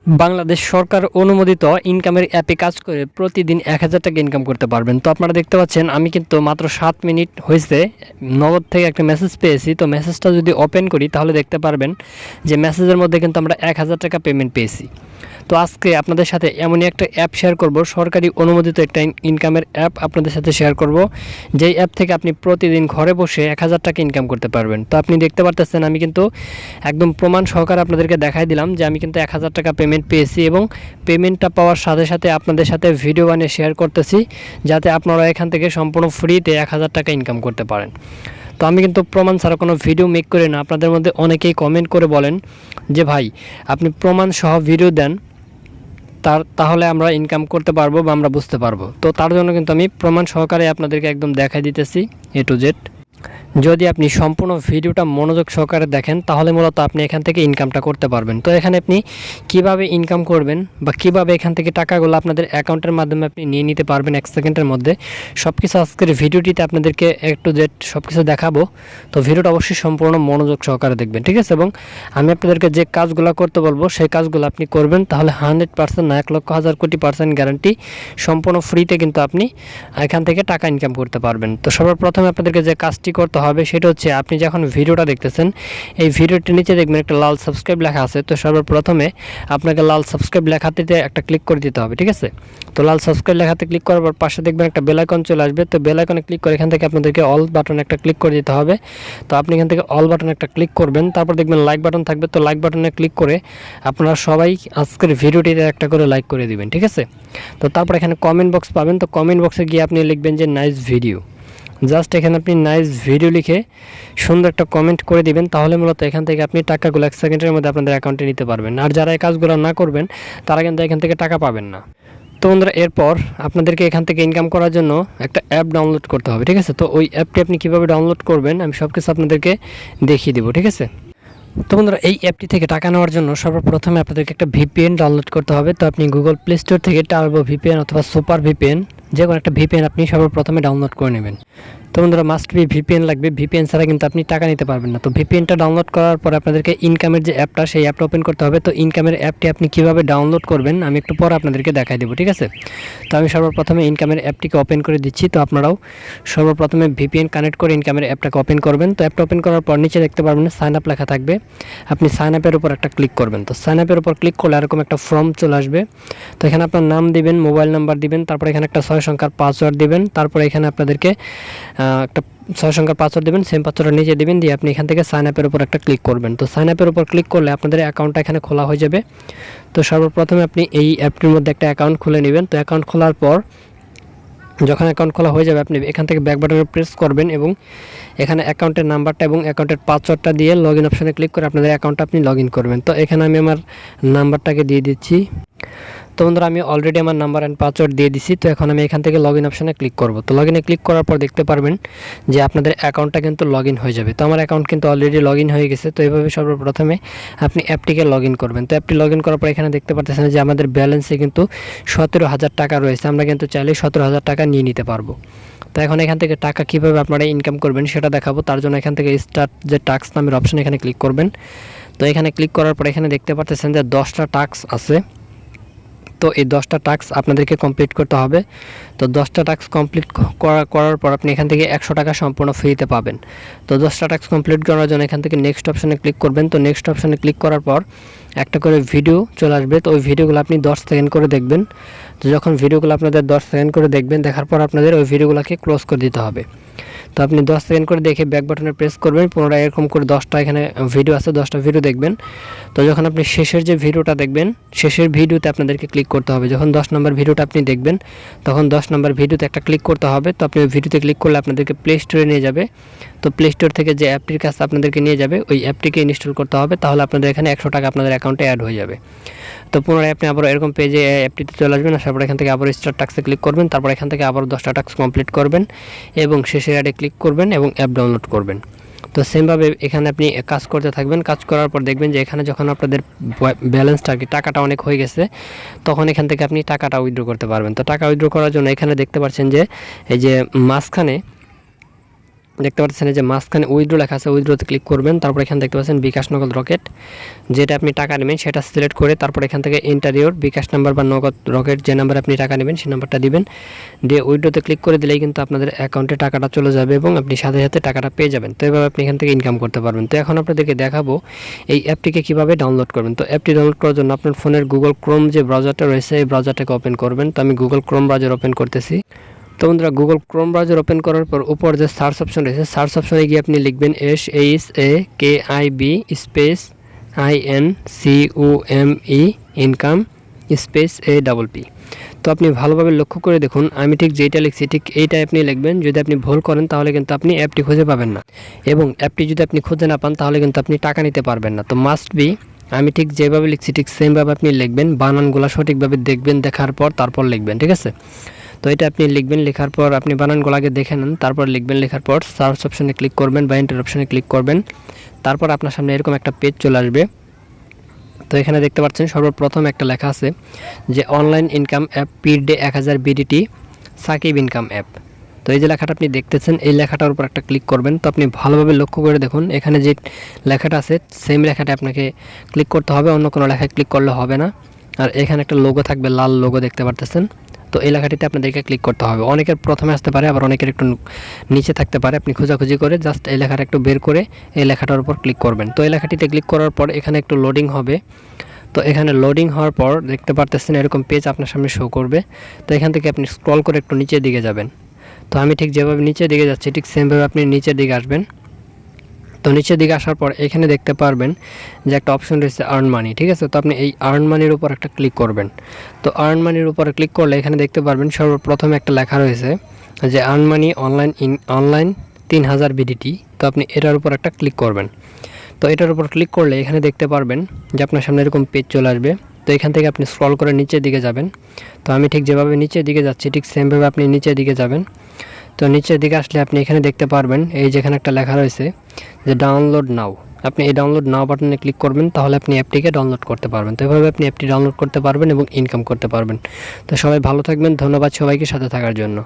বাংলাদেশ সরকার অনুমোদিত ইনকামের অ্যাপে কাজ করে প্রতিদিন ১,০০০ টাকা ইনকাম করতে পারবেন। তো আপনারা দেখতে পাচ্ছেন আমি কিন্তু মাত্র ৭ মিনিট হয়েছে নগদ থেকে একটা মেসেজ পেয়েছি। তো মেসেজটা যদি ওপেন করি তাহলে দেখতে পারবেন যে মেসেজের মধ্যে কিন্তু আমরা ১,০০০ টাকা পেমেন্ট পেয়েছি। তো আজকে আপনাদের সাথে এমনই একটা অ্যাপ শেয়ার করব, সরকারি অনুমোদিত একটা ইনকামের অ্যাপ আপনাদের সাথে শেয়ার করব, যেই অ্যাপ থেকে আপনি প্রতিদিন ঘরে বসে ১,০০০ টাকা ইনকাম করতে পারবেন। তো আপনি দেখতে পারতেছেন আমি কিন্তু একদম প্রমাণ সহকারে আপনাদেরকে দেখাই দিলাম যে আমি কিন্তু ১,০০০ টাকা পেমেন্ট পেয়েছি এবং পেমেন্টটা পাওয়ার সাথে সাথে আপনাদের সাথে ভিডিও বানিয়ে শেয়ার করতেছি, যাতে আপনারা এখান থেকে সম্পূর্ণ ফ্রিতে ১,০০০ টাকা ইনকাম করতে পারেন। তো আমি কিন্তু প্রমাণ ছাড়া কোনো ভিডিও মেক করি না। আপনাদের মধ্যে অনেকেই কমেন্ট করে বলেন যে ভাই আপনি প্রমাণ সহ ভিডিও দেন, তাহলে আমরা ইনকাম করতে পারবো বা আমরা বুঝতে পারবো। তো তার জন্য কিন্তু আমি প্রমাণ সহকারে আপনাদেরকে একদম দেখাই দিতেছি A to Z। যদি আপনি সম্পূর্ণ ভিডিওটা মনোযোগ সহকারে দেখেন তাহলে মূলত আপনি এখান থেকে ইনকামটা করতে পারবেন। তো এখানে আপনি কিভাবে ইনকাম করবেন বা কিভাবে এখান থেকে টাকাগুলো আপনাদের অ্যাকাউন্টের মাধ্যমে আপনি নিয়ে নিতে পারবেন 1 সেকেন্ডের মধ্যে, সব কিছু আজকের ভিডিওটিতে আপনাদেরকে A to Z সব কিছু দেখাবো। তো ভিডিওটা অবশ্যই সম্পূর্ণ মনোযোগ সহকারে দেখবেন, ঠিক আছে? এবং আমি আপনাদেরকে যে কাজগুলো করতে বলবো সেই কাজগুলো আপনি করবেন, তাহলে 100% না 1,00,000 গ্যারান্টি সম্পূর্ণ ফ্রিতে কিন্তু আপনি এখান থেকে টাকা ইনকাম করতে পারবেন। তো সবার প্রথমে আপনাদেরকে যে কাজটি করতে হবে সেটা হচ্ছে, আপনি যখন ভিডিওটা দেখতেছেন এই ভিডিওটির নিচে দেখবেন একটা লাল সাবস্ক্রাইব লেখা আছে। তো সর্বপ্রথমে আপনাকে লাল সাবস্ক্রাইব লেখাতে একটা ক্লিক করে দিতে হবে, ঠিক আছে? তো লাল সাবস্ক্রাইব লেখাতে ক্লিক করার পর পাশে দেখবেন একটা বেল আইকন চলে আসবে। তো বেল আইকনে ক্লিক করে এখান থেকে আপনাদেরকে অল বাটন একটা ক্লিক করে দিতে হবে। তো আপনি এখান থেকে অল বাটন একটা ক্লিক করবেন, তারপর দেখবেন লাইক বাটন থাকবে। তো লাইক বাটনে ক্লিক করে আপনারা সবাই আজকের ভিডিওটিতে একটা করে লাইক করে দিবেন, ঠিক আছে? তো তারপর এখানে কমেন্ট বক্স পাবেন। তো কমেন্ট বক্সে গিয়ে আপনি লিখবেন যে নাইস ভিডিও। জাস্ট এখানে আপনি নাইস ভিডিও লিখে সুন্দর একটা কমেন্ট করে দিবেন, তাহলে মূলত এখান থেকে আপনি টাকাগুলো 1 সেকেন্ডের মধ্যে আপনাদের অ্যাকাউন্টে নিতে পারবেন। আর যারা এই কাজগুলো না করবেন তারা কিন্তু এখান থেকে টাকা পাবেন না। তো বন্ধুরা, এরপর আপনাদেরকে এখান থেকে ইনকাম করার জন্য একটা অ্যাপ ডাউনলোড করতে হবে, ঠিক আছে? তো ওই অ্যাপটি আপনি কীভাবে ডাউনলোড করবেন আমি সব কিছু আপনাদেরকে দেখিয়ে দেবো, ঠিক আছে? তো বন্ধুরা, এই অ্যাপটি থেকে টাকা নেওয়ার জন্য সর্বপ্রথমে আপনাদেরকে একটা ভিপিএন ডাউনলোড করতে হবে। তো আপনি গুগল প্লে স্টোর থেকে টার্বো ভিপিএন অথবা সুপার ভিপিএন যে কোনো একটা ভিপিএন আপনি সর্বপ্রথমে ডাউনলোড করে নেবেন। তো বন্ধুরা, মাস্ট বি ভিপিএন লাগবে, ভিপিএন ছাড়া কিন্তু আপনি টাকা নিতে পারবেন না। তো ভিপিএনটা ডাউনলোড করার পর আপনাদেরকে ইনকামের যে অ্যাপটা সেই অ্যাপটা ওপেন করতে হবে। তো ইনকামের অ্যাপটি আপনি কীভাবে ডাউনলোড করবেন আমি একটু পরে আপনাদেরকে দেখাই দেবো, ঠিক আছে? তো আমি সর্বপ্রথমে ইনকামের অ্যাপটিকে ওপেন করে দিচ্ছি। তো আপনারাও সর্বপ্রথমে ভিপিএন কানেক্ট করে ইনকামের অ্যাপটাকে ওপেন করবেন। তো অ্যাপটা ওপেন করার পর নিচে দেখতে পারবেন সাইন আপ লেখা থাকবে, আপনি সাইন আপের উপর একটা ক্লিক করবেন। তো সাইন আপের উপর ক্লিক করলে এরকম একটা ফর্ম চলে আসবে। তো এখানে আপনার নাম দিবেন, মোবাইল নাম্বার দিবেন, তারপর এখানে একটা 6 সংখ্যার পাসওয়ার্ড দিবেন, তারপরে এখানে আপনাদেরকে একটা 6 সংখ্যার পাসওয়ার্ড দিবেন, সেম পাসওয়ার্ডটা নিচে দিবেন, দিয়ে আপনি এখান থেকে সাইন আপের উপর একটা ক্লিক করবেন। তো সাইন আপের উপর ক্লিক করলে আপনাদের অ্যাকাউন্টটা এখানে খোলা হয়ে যাবে। তো সর্বপ্রথমে আপনি এই অ্যাপটির মধ্যে একটা অ্যাকাউন্ট খুলে নেবেন। তো অ্যাকাউন্ট খোলার পর যখন অ্যাকাউন্ট খোলা হয়ে যাবে আপনি এখান থেকে ব্যাক বাটনে প্রেস করবেন এবং এখানে অ্যাকাউন্টের নাম্বারটা এবং অ্যাকাউন্টের পাসওয়ার্ডটা দিয়ে লগ ইন অপশানে ক্লিক করে আপনাদের অ্যাকাউন্টটা আপনি লগ ইন করবেন। তো এখানে আমি আমার নাম্বারটাকে দিয়ে দিচ্ছি। তো বন্ধুরা, আমি অলরেডি আমার নাম্বার অ্যান্ড পাসওয়ার্ড দিয়ে দিছি। তো এখন আমি এখান থেকে লগ ইন অপশানে ক্লিক করব। তো লগ ইনে ক্লিক করার পর দেখতে পারবেন যে আপনাদের অ্যাকাউন্টটা কিন্তু লগ ইন হয়ে যাবে। তো আমার অ্যাকাউন্ট কিন্তু অলরেডি লগ ইন হয়ে গেছে। তো এইভাবে সর্বপ্রথমে আপনি অ্যাপটিকে লগ ইন করবেন। তো অ্যাপটি লগ ইন করার পর এখানে দেখতে পাচ্ছেন যে আমাদের ব্যালেন্সে কিন্তু 17,000 টাকা রয়েছে। আমরা কিন্তু চাইলে 17,000 টাকা নিয়ে নিতে পারবো। তো এখন এখান থেকে টাকা কীভাবে আপনারা ইনকাম করবেন সেটা দেখাবো। তার জন্য এখান থেকে স্টার্ট যে টাস্ক নামের অপশান এখানে ক্লিক করবেন। তো এখানে ক্লিক করার পর এখানে দেখতে পাচ্ছেন যে 10টা টাস্ক আছে। তো এই 10টা টাস্ক আপনাদেরকে কমপ্লিট করতে হবে। তো 10টা টাস্ক কমপ্লিট করার পর আপনি এখান থেকে 100 টাকা সম্পূর্ণ ফ্রিতে পাবেন। তো 10টা টাস্ক কমপ্লিট করার জন্য এখান থেকে নেক্সট অপশানে ক্লিক করবেন। তো নেক্সট অপশানে ক্লিক করার পর একটা করে ভিডিও চলে আসবে। তো ওই ভিডিওগুলো আপনি 10 সেকেন্ড করে দেখবেন। তো যখন ভিডিওগুলো আপনাদের 10 সেকেন্ড করে দেখবেন, দেখার পর আপনাদের ওই ভিডিওগুলোকে ক্লোজ করে দিতে হবে। তো আপনি 10 সেকেন্ড করে দেখে ব্যাক বাটনে প্রেস করবেন, পুনরায় এরকম করে 10টা এখানে ভিডিও আছে, 10টা ভিডিও দেখবেন। তো যখন আপনি শেষের যে ভিডিওটা দেখবেন শেষের ভিডিওতে আপনাদেরকে ক্লিক করতে হবে। যখন 10 নম্বর ভিডিওটা আপনি দেখবেন তখন 10 নম্বর ভিডিওতে একটা ক্লিক করতে হবে। তো আপনি ওই ভিডিওতে ক্লিক করলে আপনাদেরকে প্লে স্টোরে নিয়ে যাবে। তো প্লে স্টোর থেকে যে অ্যাপটির কাছে আপনাদেরকে নিয়ে যাবে ওই অ্যাপটিকে ইনস্টল করতে হবে, তাহলে আপনাদের এখানে 100 টাকা আপনাদের অ্যাকাউন্টে অ্যাড হয়ে যাবে। তো পুনরায় আপনি আবার এরকম পেজে অ্যাপটিতে চলে আসবেন, আসার পর এখান থেকে আবার স্টার্ট টাস্কে ক্লিক করবেন, তারপর এখান থেকে আবার 10টা টাস্ক কমপ্লিট করবেন এবং শেষের অ্যাডে ক্লিক করবেন এবং অ্যাপ ডাউনলোড করবেন। তো সেমভাবে এখানে আপনি কাজ করতে থাকবেন। কাজ করার পর দেখবেন যে এখানে যখন আপনাদের ব্যালেন্সটা আর কি টাকাটা অনেক হয়ে গেছে তখন এখান থেকে আপনি টাকাটা উইথড্র করতে পারবেন। তো টাকা উইথড্র করার জন্য এখানে দেখতে পাচ্ছেন যে এই যে মাঝখানে দেখতে পাচ্ছেন এই যে মাঝখানে উইথড্র লেখা আছে, উইথড্রতে ক্লিক করবেন। তারপর এখানে দেখতে পাচ্ছেন বিকাশ নগদ রকেট, যেটা আপনি টাকা নেবেন সেটা সিলেক্ট করে তারপর এখান থেকে ইন্টারিয়র বিকাশ নাম্বার বা নগদ রকেট যে নাম্বার আপনি টাকা নেবেন সেই নাম্বারটা দিবেন, দিয়ে উইথড্রতে ক্লিক করে দিলেই কিন্তু আপনাদের অ্যাকাউন্টে টাকাটা চলে যাবে এবং আপনি সাথে সাথে টাকাটা পেয়ে যাবেন। তো এভাবে আপনি এখান থেকে ইনকাম করতে পারবেন। তো এখন আপনাদেরকে দেখাবো এই অ্যাপটিকে কীভাবে ডাউনলোড করবেন। তো অ্যাপটি ডাউনলোড করার জন্য আপনার ফোনের গুগল ক্রোম যে ব্রাউজারটা রয়েছে এই ব্রাউজারটাকে ওপেন করবেন। তো আমি গুগল ক্রোম ব্রাউজার ওপেন করতেছি। তো বন্ধুরা গুগল ক্রোম ব্রাউজার ওপেন করার পর উপর যে সার্চ অপশন রয়েছে সার্চ অপশনে গিয়ে আপনি লিখবেন SHAKIB space INCOME income space APP। তো আপনি ভালোভাবে লক্ষ্য করে দেখুন, আমি ঠিক যেটা লিখছি ঠিক এইটাই আপনি লিখবেন। যদি আপনি ভুল করেন তাহলে কিন্তু আপনি অ্যাপটি খুঁজে পাবেন না, এবং অ্যাপটি যদি আপনি খুঁজে না পান তাহলে কিন্তু আপনি টাকা নিতে পারবেন না। তো মাস্ট বি আমি ঠিক যেভাবে লিখছি ঠিক সেমভাবে আপনি লিখবেন, বানানগুলো সঠিকভাবে দেখবেন, দেখার পর তারপর লিখবেন, ঠিক আছে। তো এটা আপনি লিখবেন, লেখার পর আপনি বানানগুলো আগে দেখে নেন, তারপর লিখবেন, লেখার পর সার্চ অপশনে ক্লিক করবেন বা এন্টার অপশনে ক্লিক করবেন। তারপর আপনার সামনে এরকম একটা পেজ চলে আসবে। তো এখানে দেখতে পাচ্ছেন সর্বপ্রথম একটা লেখা আছে যে online income app per day 1000 BDT Sakib income app. তো এই যে লেখাটা আপনি দেখতেছেন এই লেখাটার উপর একটা ক্লিক করবেন। তো আপনি ভালোভাবে লক্ষ্য করে দেখুন, এখানে যে লেখাটা আছে সেম লেখাটা আপনাকে ক্লিক করতে হবে, অন্য কোনো লেখায় ক্লিক করলে হবে না। আর এখানে একটা লোগো থাকবে, লাল লোগো দেখতে পারতেছেন। তো এই লেখাটিতে আপনাদেরকে ক্লিক করতে হবে। অনেকের প্রথমে আসতে পারে, আবার অনেকের একটু নিচে থাকতে পারে। আপনি খোঁজাখুঁজি করে জাস্ট এই লেখাটা একটু বের করে এই লেখাটার উপর ক্লিক করবেন। তো এই লেখাটিতে ক্লিক করার পর এখানে একটু লোডিং হবে। তো এখানে লোডিং হওয়ার পর দেখতে পারতেছেন এরকম পেজ আপনার সামনে শো করবে। তো এখান থেকে আপনি স্ক্রল করে একটু নিচের দিকে যাবেন। তো আমি ঠিক যেভাবে নিচের দিকে যাচ্ছি ঠিক সেমভাবে আপনি নিচের দিকে আসবেন। তো নিচের দিকে আসার পর এখানে দেখতে পারবেন যে একটা অপশন রয়েছে আর্ন মানি, ঠিক আছে। তো আপনি এই আর্ন মানির উপর একটা ক্লিক করবেন। তো আর্ন মানির উপরে ক্লিক করলে এখানে দেখতে পারবেন সর্বপ্রথম একটা লেখা রয়েছে যে আর্ন মানি অনলাইন 3000 বিডিটি। তো আপনি এটার উপর একটা ক্লিক করবেন। তো এটার উপর ক্লিক করলে এখানে দেখতে পারবেন যে আপনার সামনে এরকম পেজ চলে আসবে। তো এখান থেকে আপনি স্ক্রল করে নিচের দিকে যাবেন। তো আমি ঠিক যেভাবে নিচের দিকে যাচ্ছি ঠিক সেমভাবে আপনি নিচের দিকে যাবেন। তো নিচের দিকে আসলে আপনি এখানে দেখতে পারবেন এই যেখানে একটা লেখা রয়েছে যে ডাউনলোড নাও। আপনি এই ডাউনলোড নাও বাটনে ক্লিক করবেন, তাহলে আপনি অ্যাপটিকে ডাউনলোড করতে পারবেন। তো এভাবে আপনি অ্যাপটি ডাউনলোড করতে পারবেন এবং ইনকাম করতে পারবেন। তো সবাই ভালো থাকবেন, ধন্যবাদ সবাইকে সাথে থাকার জন্য।